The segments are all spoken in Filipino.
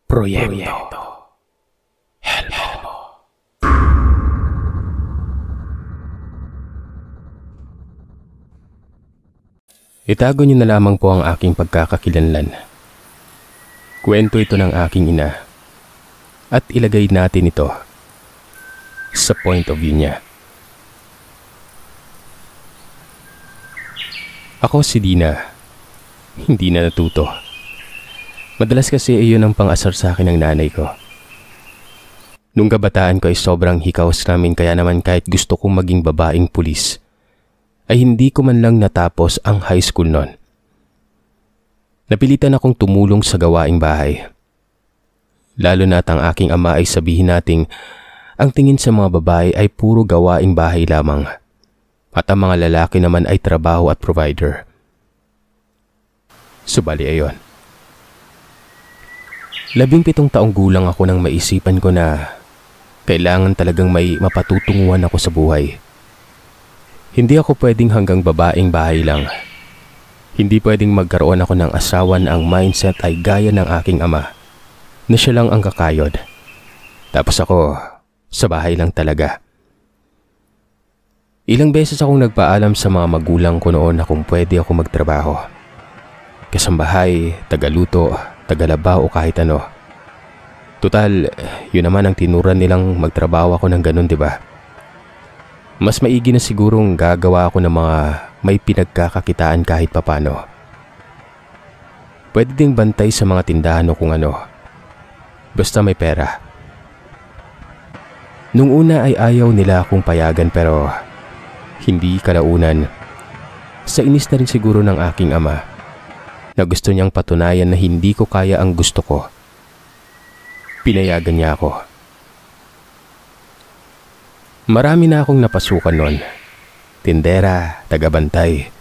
Proyekto Helmo. Itago niyo na lamang po ang aking pagkakakilanlan. Kwento ito ng aking ina at ilagay natin ito sa point of view niya. Ako si Dina, hindi na natuto. Madalas kasi iyon ang pang-asar sa akin ng nanay ko. Nung kabataan ko ay sobrang hikaos namin kaya naman kahit gusto kong maging babaeng pulis, ay hindi ko man lang natapos ang high school noon. Napilitan akong tumulong sa gawaing bahay. Lalo na't ang aking ama ay sabihin nating ang tingin sa mga babae ay puro gawaing bahay lamang at ang mga lalaki naman ay trabaho at provider. Subali ayon. 17 taong gulang ako nang maisipan ko na kailangan talagang may mapatutunguhan ako sa buhay. Hindi ako pwedeng hanggang babaeng bahay lang. Hindi pwedeng magkaroon ako ng asawa na ang mindset ay gaya ng aking ama, na siya lang ang kakayod. Tapos ako, sa bahay lang talaga. Ilang beses akong nagpaalam sa mga magulang ko noon na kung pwede ako magtrabaho. Kasambahay, tagaluto, tagalaba o kahit ano. Tutal, yun naman ang tinuran nilang magtrabaho ako ng ganun, diba? Mas maigi na sigurong gagawa ako ng mga may pinagkakakitaan kahit papano. Pwede ding bantay sa mga tindahan o kung ano. Basta may pera. Nung una ay ayaw nila akong payagan pero hindi kalaunan. Sa inis na rin siguro ng aking ama na gusto niyang patunayan na hindi ko kaya ang gusto ko. Pinayagan niya ako. Marami na akong napasukan noon. Tindera, tagabantay.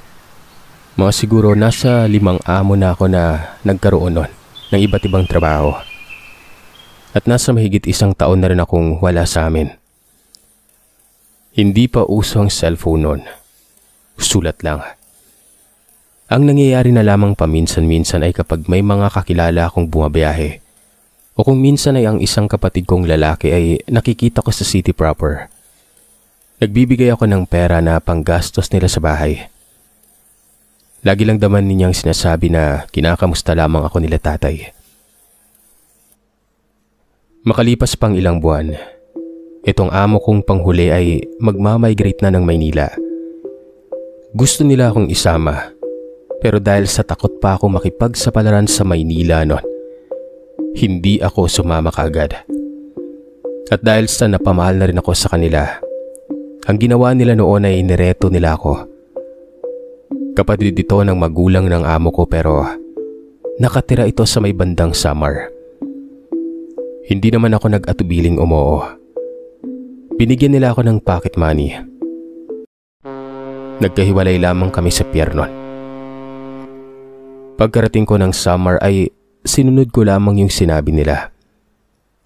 Mga siguro nasa 5 amo na ako na nagkaroon noon ng iba't ibang trabaho. At nasa mahigit 1 taon na rin akong wala sa amin. Hindi pa uso ang cellphone noon. Sulat lang. Ang nangyayari na lamang paminsan-minsan ay kapag may mga kakilala akong bumabiyahe o kung minsan ay ang isang kapatid kong lalaki ay nakikita ko sa city proper. Nagbibigay ako ng pera na panggastos nila sa bahay. Lagi lang naman ninyang sinasabi na kinakamusta lamang ako nila tatay. Makalipas pang ilang buwan, itong amo kong panghuli ay magmamigrate na ng Maynila. Gusto nila akong isama, pero dahil sa takot pa ako makipagsapalaran sa Maynila noon, hindi ako sumama kaagad. At dahil sa napamahal na rin ako sa kanila, ang ginawa nila noon ay nireto nila ako. Kapatid ito ng magulang ng amo ko pero nakatira ito sa may bandang Samar. Hindi naman ako nag-atubiling umoo. Binigyan nila ako ng pocket money. Nagkahiwalay lamang kami sa pier noon. Pagkarating ko ng Samar ay sinunod ko lamang yung sinabi nila.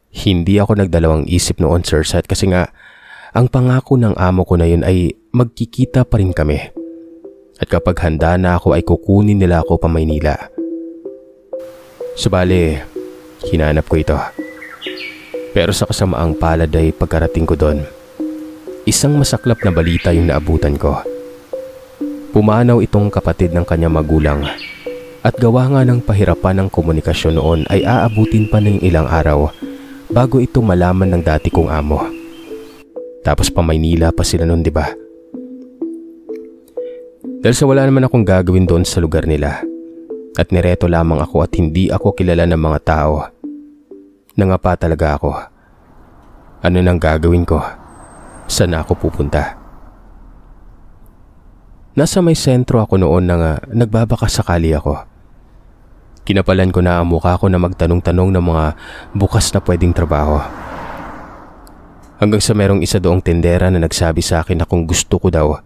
Hindi ako nagdalawang isip noon, Sir Seth, kasi nga ang pangako ng amo ko na yun ay magkikita pa rin kami. At kapag handa na ako ay kukunin nila ako pa Maynila. Subali, hinanap ko ito. Pero sa kasamaang palad ay pagkarating ko doon, isang masaklap na balita yung naabutan ko. Pumanaw itong kapatid ng kanyang magulang. At gawa nga ng pahirapan ng komunikasyon noon ay aabutin pa ng ilang araw bago ito malaman ng dati kong amo. Tapos pa Maynila pa sila noon, diba? Dahil sa wala naman akong gagawin doon sa lugar nila at nireto lamang ako at hindi ako kilala ng mga tao, nangapa talaga ako. Ano nang gagawin ko? Saan ako pupunta? Nasa may sentro ako noon na nagbabaka sakali ako. Kinapalan ko na ang mukha ko na magtanong-tanong ng mga bukas na pwedeng trabaho. Hanggang sa merong isa doong tendera na nagsabi sa akin na kung gusto ko daw,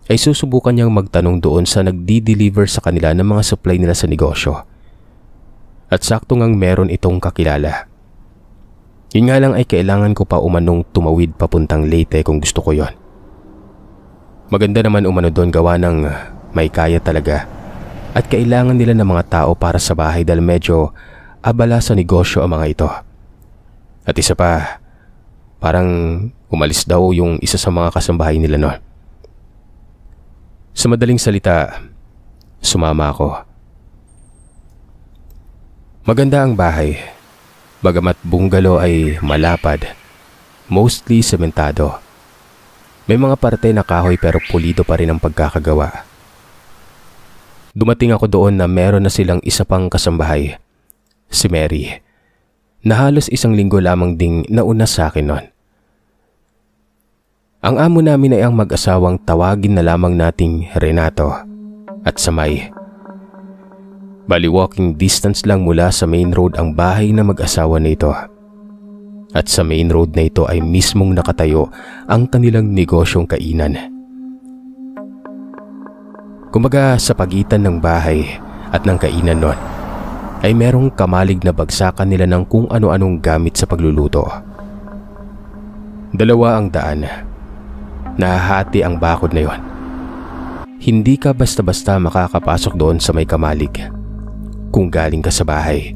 ay susubukan niyang magtanong doon sa nagdi-deliver sa kanila ng mga supply nila sa negosyo. At sakto ngang meron itong kakilala. Yun nga lang ay kailangan ko pa umanong tumawid papuntang Leyte kung gusto ko yon. Maganda naman umano doon gawa ng may kaya talaga at kailangan nila ng mga tao para sa bahay dahil medyo abala sa negosyo ang mga ito. At isa pa, parang umalis daw yung isa sa mga kasambahay nila noon. Sa madaling salita, sumama ako. Maganda ang bahay. Bagamat bungalow ay malapad, mostly sementado. May mga parte na kahoy pero pulido pa rin ang pagkakagawa. Dumating ako doon na meron na silang isa pang kasambahay, si Mary, na halos 1 linggo lamang ding nauna sa akin noon. Ang amo namin ay ang mag-asawang tawagin na lamang nating Renato at Samay. Bali walking distance lang mula sa main road ang bahay na mag-asawa na ito. At sa main road na ito ay mismong nakatayo ang kanilang negosyong kainan. Kumbaga sa pagitan ng bahay at ng kainan nun ay merong kamalig na bagsakan nila ng kung ano-anong gamit sa pagluluto. 2 ang daan. Nahahati ang bakod na yon. Hindi ka basta-basta makakapasok doon sa may kamalig kung galing ka sa bahay.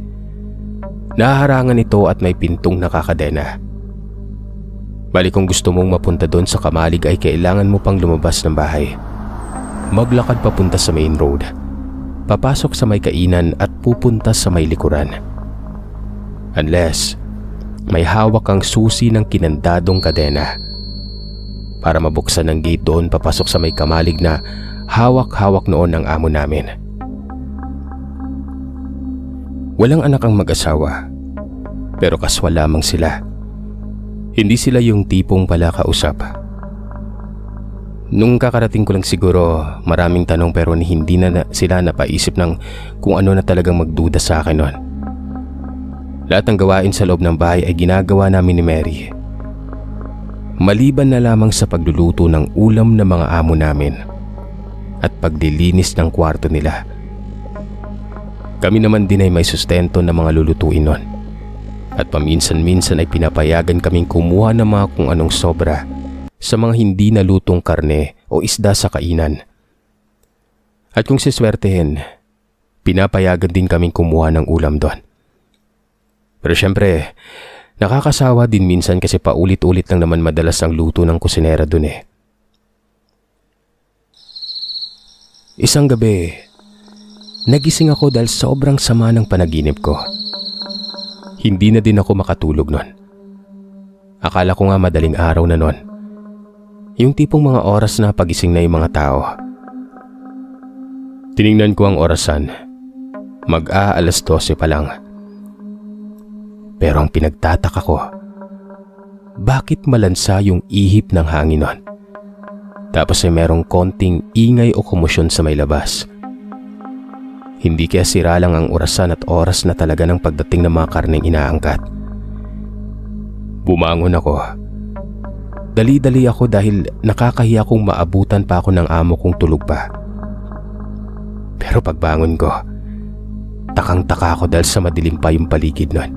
Naharangan ito at may pintong nakakadena. Bali kung gusto mong mapunta doon sa kamalig ay kailangan mo pang lumabas ng bahay. Maglakad papunta sa main road, papasok sa may kainan at pupunta sa may likuran. Unless may hawak kang susi ng kinandadong kadena para mabuksan ang gate doon papasok sa may kamalig na hawak-hawak noon ng amo namin. Walang anak ang mag-asawa, pero kaswal lamang sila. Hindi sila yung tipong palakausap. Nung kakarating ko lang siguro, maraming tanong pero hindi na sila napaisip ng kung ano na talagang magduda sa akin noon. Lahat ng gawain sa loob ng bahay ay ginagawa namin ni Mary. Maliban na lamang sa pagluluto ng ulam ng mga amo namin at paglilinis ng kwarto nila. Kami naman din ay may sustento na mga lulutuin nun. At paminsan-minsan ay pinapayagan kaming kumuha ng mga kung anong sobra sa mga hindi nalutong karne o isda sa kainan. At kung siswertehin, pinapayagan din kaming kumuha ng ulam doon. Pero syempre, nakakasawa din minsan kasi paulit-ulit lang naman madalas ang luto ng kusinera doon eh. Isang gabi, nagising ako dahil sobrang sama ng panaginip ko. Hindi na din ako makatulog nun. Akala ko nga madaling araw na nun. Yung tipong mga oras na pagising na yung mga tao. Tiningnan ko ang orasan. Mag-aalas 12 pa lang. Pero ang pinagtataka ko, bakit malansa yung ihip ng hangin nun? Tapos ay merong konting ingay o komosyon sa may labas. Hindi kaya sira lang ang orasan at oras na talaga ng pagdating ng mga karneng inaangkat. Bumangon ako. Dali-dali ako dahil nakakahiya kong maabutan pa ako ng amo kong tulog pa. Pero pagbangon ko, takang-taka ako dahil sa madilim pa yung paligid nun.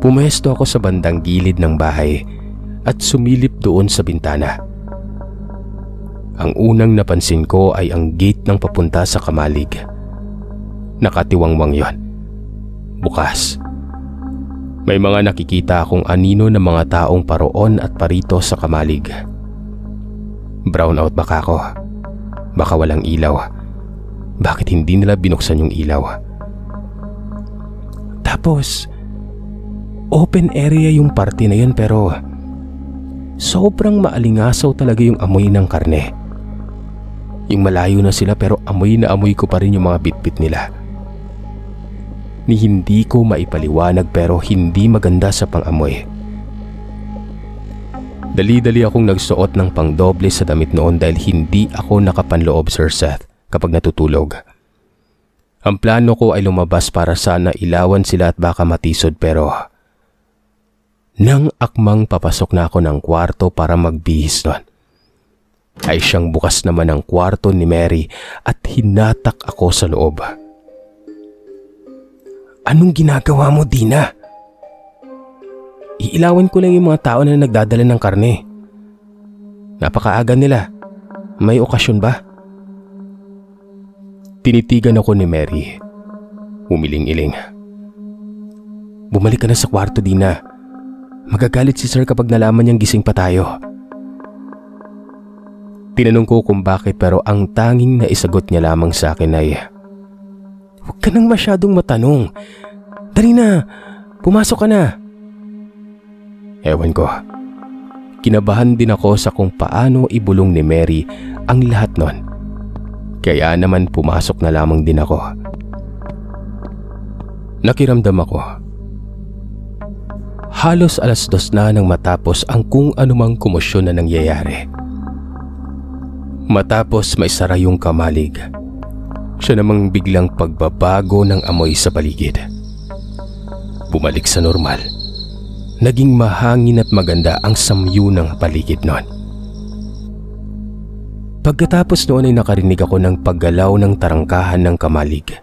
Pumesto ako sa bandang gilid ng bahay at sumilip doon sa bintana. Ang unang napansin ko ay ang gate ng papunta sa kamalig. Nakatiwangwang yon. Bukas. May mga nakikita akong anino ng mga taong paroon at parito sa kamalig. Brown out baka ako. Baka walang ilaw. Bakit hindi nila binuksan yung ilaw? Tapos, open area yung parte na yun pero sobrang maalingasaw talaga yung amoy ng karne. Yung malayo na sila pero amoy na amoy ko pa rin yung mga bitbit nila. Ni hindi ko maipaliwanag pero hindi maganda sa pang-amoy. Dali-dali akong nagsuot ng pangdoble sa damit noon dahil hindi ako nakapanloob, Sir Seth, kapag natutulog. Ang plano ko ay lumabas para sana ilawan sila at baka matisod pero nang akmang papasok na ako ng kwarto para magbihis doon, ay siyang bukas naman ang kwarto ni Mary at hinatak ako sa loob. Anong ginagawa mo, Dina? Iilawan ko lang yung mga tao na nagdadala ng karne. Napakaaga nila. May okasyon ba? Tinitigan ako ni Mary. Humiling-iling. Bumalik ka na sa kwarto, Dina. Magagalit si sir kapag nalaman niyang gising pa tayo. Tinanong ko kung bakit pero ang tanging na isagot niya lamang sa akin ay, huwag ka nang masyadong matanong. Dali na, pumasok ka na. Ewan ko. Kinabahan din ako sa kung paano ibulong ni Mary ang lahat nun. Kaya naman pumasok na lamang din ako. Nakiramdam ako. Halos 2:00 na nang matapos ang kung anumang komosyon na nangyayari. Matapos maisara yung kamalig, siya namang biglang pagbabago ng amoy sa paligid. Bumalik sa normal. Naging mahangin at maganda ang samyu ng paligid noon. Pagkatapos noon ay nakarinig ako ng paggalaw ng tarangkahan ng kamalig.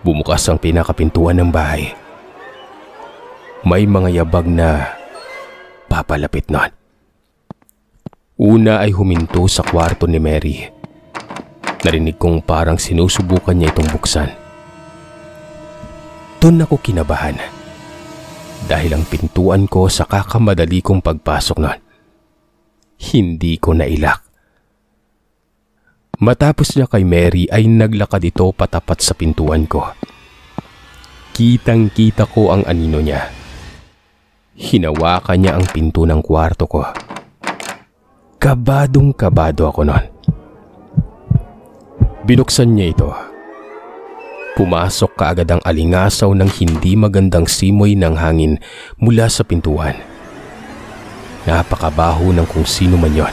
Bumukas ang pinakapintuan ng bahay. May mga yabag na papalapit noon. Una ay huminto sa kwarto ni Mary. Narinig kong parang sinusubukan niya itong buksan. Doon ako kinabahan. Dahil ang pintuan ko sa kakamadali kong pagpasok noon, hindi ko nailak. Matapos niya kay Mary ay naglakad ito patapat sa pintuan ko. Kitang-kita ko ang anino niya. Hinawakan niya ang pinto ng kwarto ko. Kabadong-kabado ako noon. Binuksan niya ito. Pumasok kaagad ang alingasaw ng hindi magandang simoy ng hangin mula sa pintuan. Napakabaho ng kung sino man yon.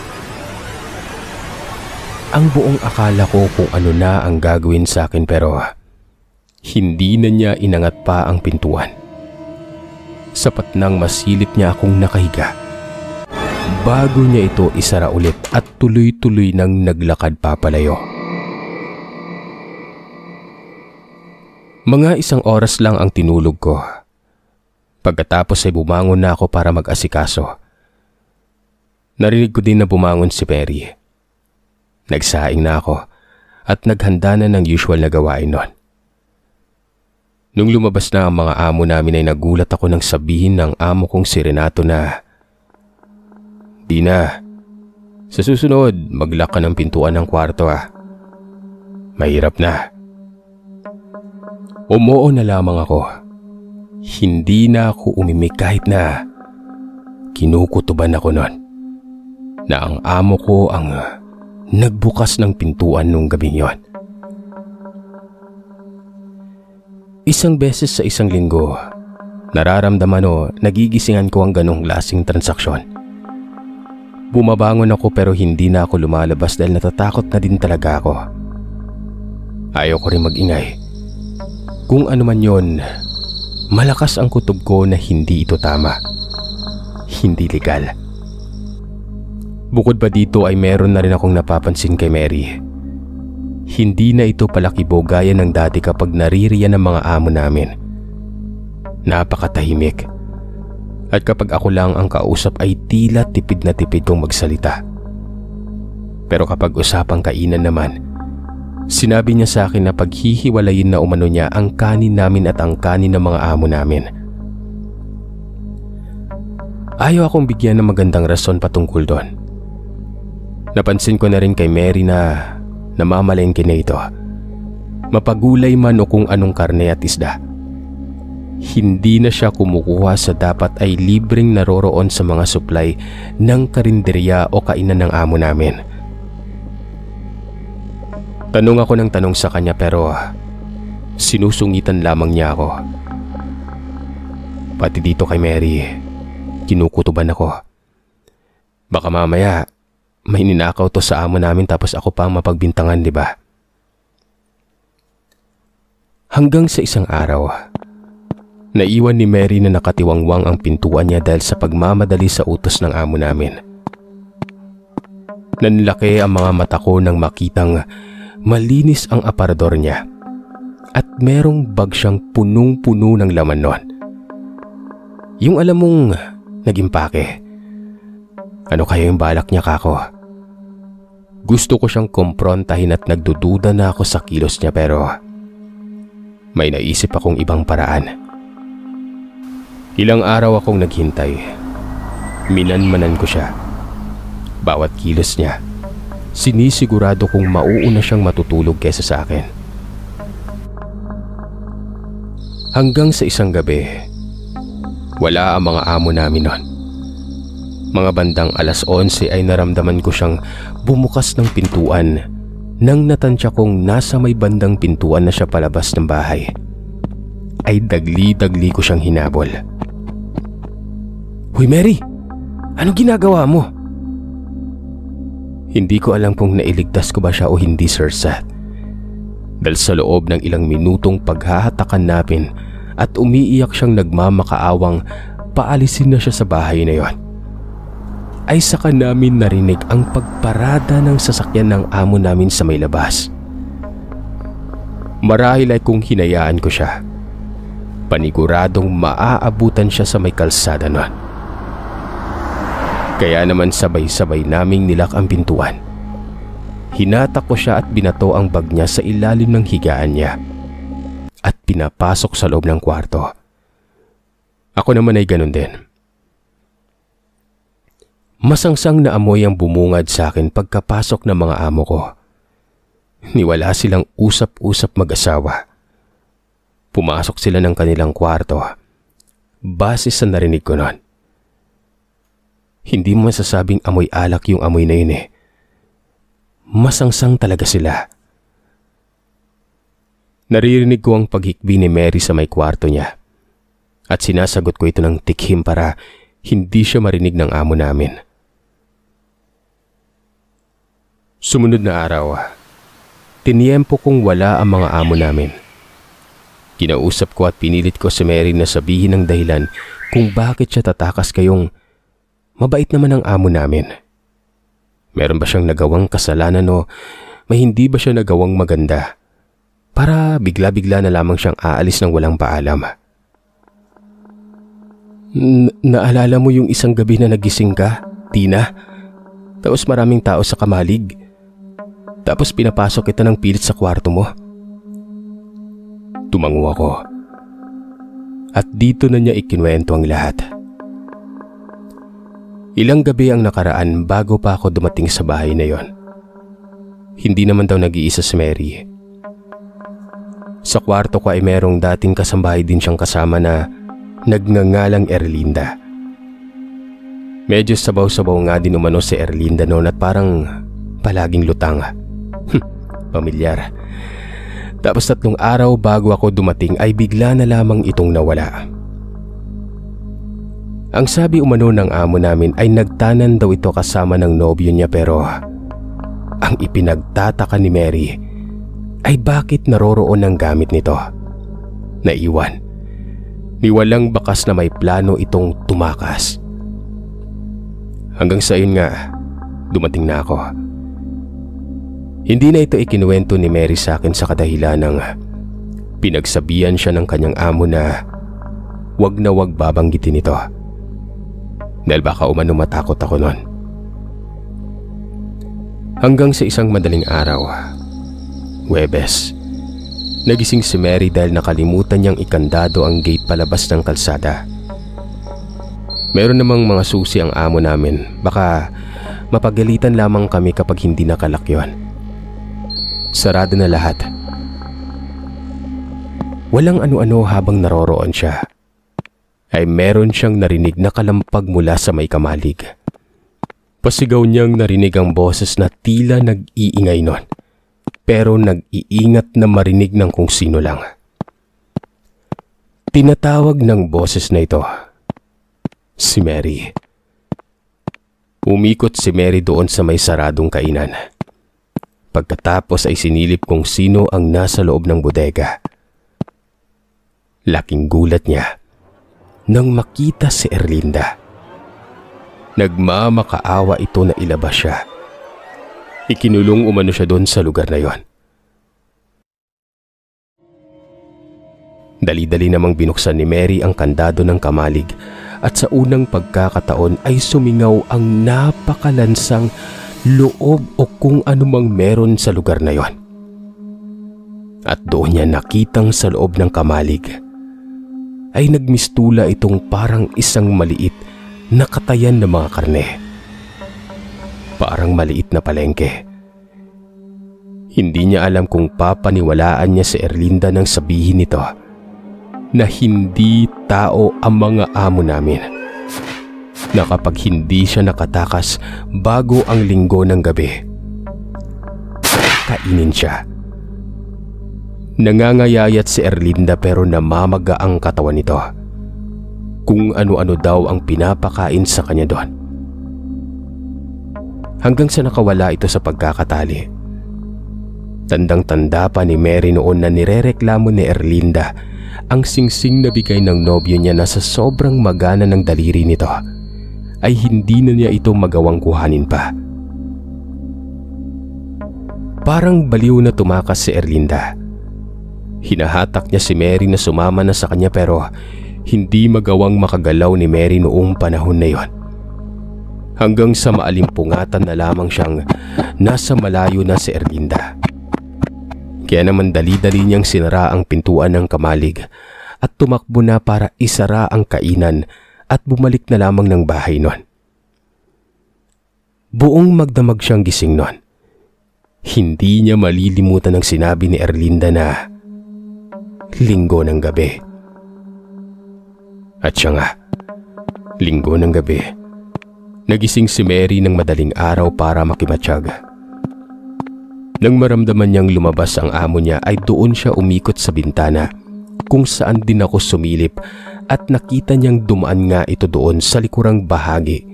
Ang buong akala ko kung ano na ang gagawin sa akin pero hindi na niya inangat pa ang pintuan. Sapat nang masilip niya akong nakahiga bago niya ito isara ulit at tuloy-tuloy nang naglakad papalayo. Mga 1 oras lang ang tinulog ko. Pagkatapos ay bumangon na ako para mag-asikaso. Narinig ko din na bumangon si Mary. Nagsaing na ako at naghanda na ng usual na gawain nun. Nung lumabas na ang mga amo namin ay nagulat ako nang sabihin ng amo kong si Renato na, Dina, sa susunod mag-lock ka ng pintuan ng kwarto ah. Mahirap na. Umoo na lamang ako. Hindi na ako umimik kahit na kinukutuban ako nun na ang amo ko ang nagbukas ng pintuan nung gabing yon. 1 beses sa 1 linggo, nararamdaman o nagigisingan ko ang ganong klaseng transaksyon. Bumabangon ako pero hindi na ako lumalabas dahil natatakot na din talaga ako. Ayaw ko rin mag-ingay. Kung ano man yon, malakas ang kutob ko na hindi ito tama. Hindi legal. Bukod pa dito ay meron na rin akong napapansin kay Mary. Hindi na ito palakibo gaya ng dati kapag naririyan ng mga amo namin. Napakatahimik. At kapag ako lang ang kausap ay tila tipid na tipid kong magsalita. Pero kapag usapang kainan naman, sinabi niya sa akin na paghihiwalayin na umano niya ang kanin namin at ang kanin ng mga amo namin. Ayaw akong bigyan ng magandang rason patungkol doon. Napansin ko na rin kay Mary na namamalengke na ito. Mapagulay man o kung anong karne at isda. Hindi na siya kumukuha sa dapat ay libreng naroroon sa mga supply ng karinderya o kainan ng amo namin. Tanong ako ng tanong sa kanya pero sinusungitan lamang niya ako. Pati dito kay Mary, kinukutuban ako. Baka mamaya may ninakaw to sa amo namin tapos ako pa ang mapagbintangan, di ba? Hanggang sa isang araw, naiwan ni Mary na nakatiwangwang ang pintuan niya dahil sa pagmamadali sa utos ng amo namin. Nanlaki ang mga mata ko nang makitang malinis ang aparador niya at merong bag siyang punong-puno ng laman nun. Yung alam mong nag-impake. Ano kaya yung balak niya, kako? Gusto ko siyang kumprontahin at nagdududa na ako sa kilos niya pero May naisip akong ibang paraan. Ilang araw akong naghintay. Minanmanan ko siya. Bawat kilos niya, sinisigurado kong mauuna siyang matutulog kaysa sa akin. Hanggang sa isang gabi, wala ang mga amo namin noon. Mga bandang 11:00 ay naramdaman ko siyang bumukas ng pintuan nang natansya kong nasa may bandang pintuan na siya palabas ng bahay. Ay dagli-dagli ko siyang hinabol. "Hoy Mary! Anong ginagawa mo?" Hindi ko alam kung nailigtas ko ba siya o hindi, Sir Seth. Dahil sa loob ng ilang minutong paghahatakan namin at umiiyak siyang nagmamakaawang paalisin na siya sa bahay na yon, ay saka namin narinig ang pagparada ng sasakyan ng amo namin sa may labas. Marahil ay kung hinayaan ko siya, paniguradong maaabutan siya sa may kalsada nun. Kaya naman sabay-sabay naming nilak ang pintuan. Hinatak ko siya at binato ang bag niya sa ilalim ng higaan niya at pinapasok sa loob ng kwarto. Ako naman ay ganun din. Masangsang na amoy ang bumungad sa akin pagkapasok ng mga amo ko. Niwala silang usap-usap mag-asawa. Pumasok sila ng kanilang kwarto. Base sa narinig ko nun. Hindi mo masasabing amoy alak yung amoy na yun eh. Masangsang talaga sila. Naririnig ko ang paghikbi ni Mary sa may kwarto niya. At sinasagot ko ito ng tikhim para hindi siya marinig ng amo namin. Sumunod na araw, tiniyempo kong wala ang mga amo namin. Kinausap ko at pinilit ko si Mary na sabihin ng dahilan kung bakit siya tatakas kayong mabait naman ang amo namin. Meron ba siyang nagawang kasalanan o may hindi ba siya nagawang maganda para bigla-bigla na lamang siyang aalis ng walang paalam? Naalala mo yung isang gabi na nagising ka, Tina? Tapos maraming tao sa kamalig. Tapos pinapasok kita ng pilit sa kwarto mo. Tumango ako. At dito na niya ikinuwento ang lahat. Ilang gabi ang nakaraan bago pa ako dumating sa bahay na yon. Hindi naman daw nag-iisa si Mary. Sa kwarto ko ay merong dating kasambahay din siyang kasama na nagngangalang Erlinda. Medyo sabaw-sabaw nga din umano si Erlinda noon at parang palaging lutang. Pamilyar. Tapos 3 araw bago ako dumating ay bigla na lamang itong nawala. Ang sabi umano ng amo namin ay nagtanan daw ito kasama ng nobyo niya, pero ang ipinagtataka ni Mary ay bakit naroroon ang gamit nito. Naiwan. Ni walang bakas na may plano itong tumakas. Hanggang sa yun nga, dumating na ako. Hindi na ito ikinuwento ni Mary sa akin sa kadahilan ng pinagsabihan siya ng kanyang amo na wag na wag babanggitin ito. Dahil baka umano matakot ako nun. Hanggang sa isang madaling araw, Huwebes, nagising si Mary dahil nakalimutan niyang ikandado ang gate palabas ng kalsada. Meron namang mga susi ang amo namin. Baka mapagalitan lamang kami kapag hindi nakalak yun. Sarado na lahat. Walang ano-ano habang naroroon siya. Ay meron siyang narinig na kalampag mula sa may kamalig. Pasigaw niyang narinig ang boses na tila nag-iingay nun. Pero nag-iingat na marinig ng kung sino lang. Tinatawag ng boses na ito si Mary. Umikot si Mary doon sa may saradong kainan. Pagkatapos ay sinilip kung sino ang nasa loob ng bodega. Laking gulat niya nang makita si Erlinda. Nagmamakaawa ito na ilabas siya. Ikinulong umano siya doon sa lugar na yon. Dali-dali namang binuksan ni Mary ang kandado ng kamalig at sa unang pagkakataon ay sumingaw ang napakalansang loob o kung anumang meron sa lugar na yon. At doon niya nakitang sa loob ng kamalig ay nagmistula itong parang isang maliit na katayan ng mga karne. Parang maliit na palengke. Hindi niya alam kung papaniwalaan niya si Erlinda nang sabihin nito na hindi tao ang mga amo namin. Na kapag hindi siya nakatakas bago ang linggo ng gabi, kainin siya. Nangangayayat si Erlinda pero namamaga ang katawan nito. Kung ano-ano daw ang pinapakain sa kanya doon. Hanggang sa nakawala ito sa pagkakatali. Tandang-tanda pa ni Mary noon na nirereklamo ni Erlinda ang singsing na bigay ng nobyo niya na sa sobrang magana ng daliri nito ay hindi na niya ito magawang kuhanin pa. Parang baliw na tumakas si Erlinda. Hinahatak niya si Mary na sumama na sa kanya pero hindi magawang makagalaw ni Mary noong panahon na yon. Hanggang sa maalimpungatan na lamang siyang nasa malayo na si Erlinda. Kaya naman dali-dali niyang sinara ang pintuan ng kamalig at tumakbo na para isara ang kainan at bumalik na lamang ng bahay nun. Buong magdamag siyang gising nun. Hindi niya malilimutan ang sinabi ni Erlinda na linggo ng gabi. At siya nga, linggo ng gabi, nagising si Mary ng madaling araw para makimatsyag. Nang maramdaman niyang lumabas ang amo niya ay doon siya umikot sa bintana kung saan din ako sumilip at nakita niyang dumaan nga ito doon sa likurang bahagi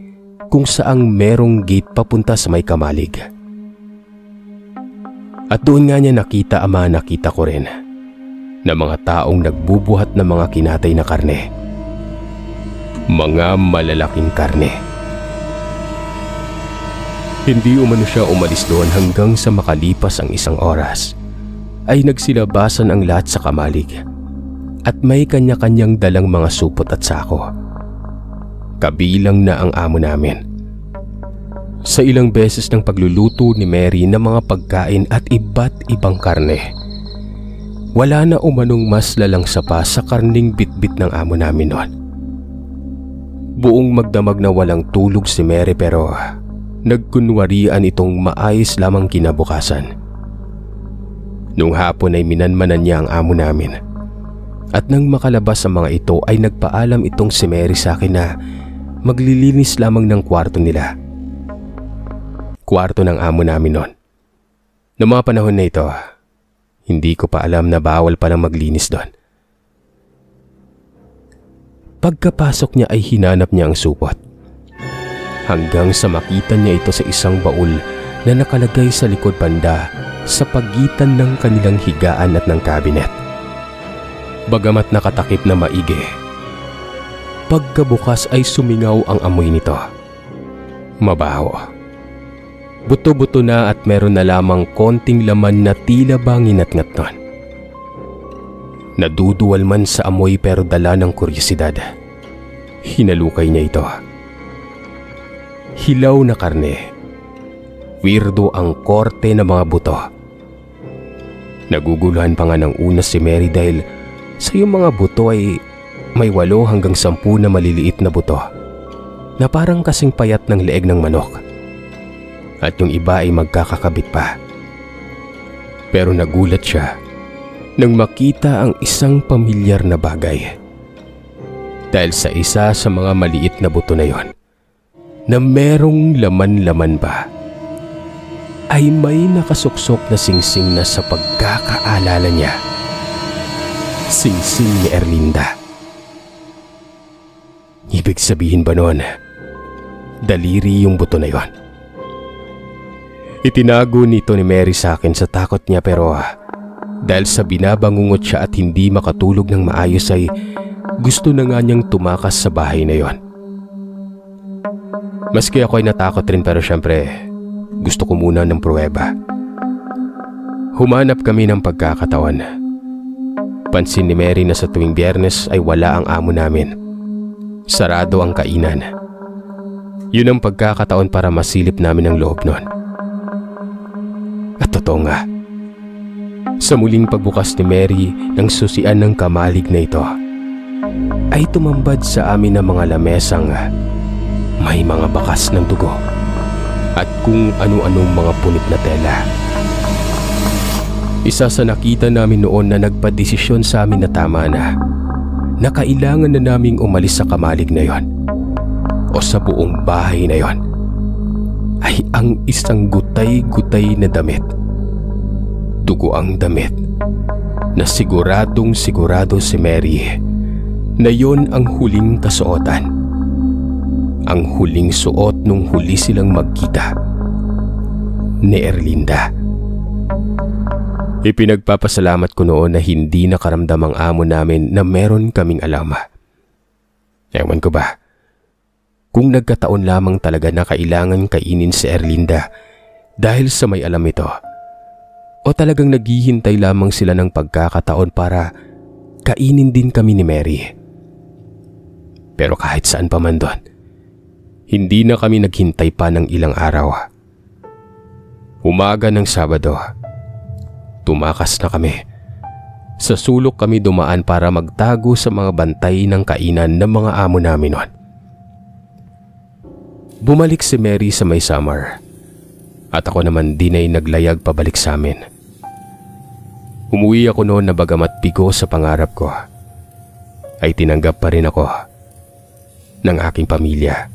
kung saang merong gate papunta sa may kamalig. At doon nga niya nakita ang mga nakita ko rin na mga taong nagbubuhat ng mga kinatay na karne. Mga malalaking karne. Hindi umano siya umalis doon hanggang sa makalipas ang isang oras ay nagsilabasan ang lahat sa kamalig at may kanya-kanyang dalang mga supot at sako. Kabilang na ang amo namin. Sa ilang beses ng pagluluto ni Mary ng mga pagkain at iba't ibang karne, wala na umanong mas lalang sapa sa karning bitbit ng amo namin noon. Buong magdamag na walang tulog si Mary pero nagkunwarian itong maayos lamang kinabukasan. Nung hapon ay minanmanan niya ang amo namin. At nang makalabas ang mga ito ay nagpaalam itong si Mary sa akin na maglilinis lamang ng kwarto nila. Kwarto ng amo namin noon. Noong mga panahon na ito, hindi ko pa alam na bawal palang maglinis doon. Pagkapasok niya ay hinanap niya ang supot. Hanggang sa makita niya ito sa isang baul na nakalagay sa likod banda sa pagitan ng kanilang higaan at ng kabinet. Bagamat nakatakip na maigi, pagkabukas ay sumingaw ang amoy nito. Mabaho. Buto-buto na at meron na lamang konting laman na tila ba nginat-ngat nun. Naduduwal man sa amoy pero dala ng kuryosidad. Hinalukay niya ito. Hilaw na karne. Weirdo ang korte ng mga buto. Naguguluhan pa nga ng una si Mary dahil sa iyong mga buto ay may 8 hanggang 10 na maliliit na buto na parang kasing payat ng leeg ng manok. At yung iba ay magkakakabit pa. Pero nagulat siya nang makita ang isang pamilyar na bagay. Dahil sa isa sa mga maliit na buto na yon, na merong laman-laman pa, ay may nakasuksok na singsing na sa pagkakaalala niya. Singsing ni Erlinda. Ibig sabihin ba nun, daliri yung buto na yon? Itinago nito ni Mary sa akin sa takot niya pero dahil sa binabangungot siya at hindi makatulog ng maayos ay gusto na nga niyang tumakas sa bahay na yon. Maski ako ay natakot rin pero syempre gusto ko muna ng pruweba. Humanap kami ng pagkakataon. Pansin ni Mary na sa tuwing Biyernes ay wala ang amo namin. Sarado ang kainan. Yun ang pagkakataon para masilip namin ang loob nun. At totoo nga, Sa muling pagbukas ni Mary ng susian ng kamalig na ito, ay tumambad sa amin ang mga lamesang may mga bakas ng dugo at kung ano-anong mga punit na tela. Isa sa nakita namin noon na nagpadesisyon sa amin na tama na kailangan na naming umalis sa kamalig na yon o sa buong bahay na yon ay ang isang gutay-gutay na damit. Dugo ang damit na siguradong sigurado si Mary na yon ang huling kasuotan. Ang huling suot nung huli silang magkita ni Erlinda. Ipinagpapasalamat ko noon na hindi nakaramdam ang amo namin na meron kaming alam. Ewan ko ba, kung nagkataon lamang talaga na kailangan kainin si Erlinda dahil sa may alam ito, o talagang naghihintay lamang sila ng pagkakataon para kainin din kami ni Mary. Pero kahit saan pa man doon, hindi na kami naghintay pa ng ilang araw. Umaga ng Sabado, tumakas na kami. Sa sulok kami dumaan para magtago sa mga bantay ng kainan ng mga amo namin noon. Bumalik si Mary sa may summer at ako naman din ay naglayag pabalik sa amin. Umuwi ako noon na bagamat bigo sa pangarap ko, ay tinanggap pa rin ako ng aking pamilya.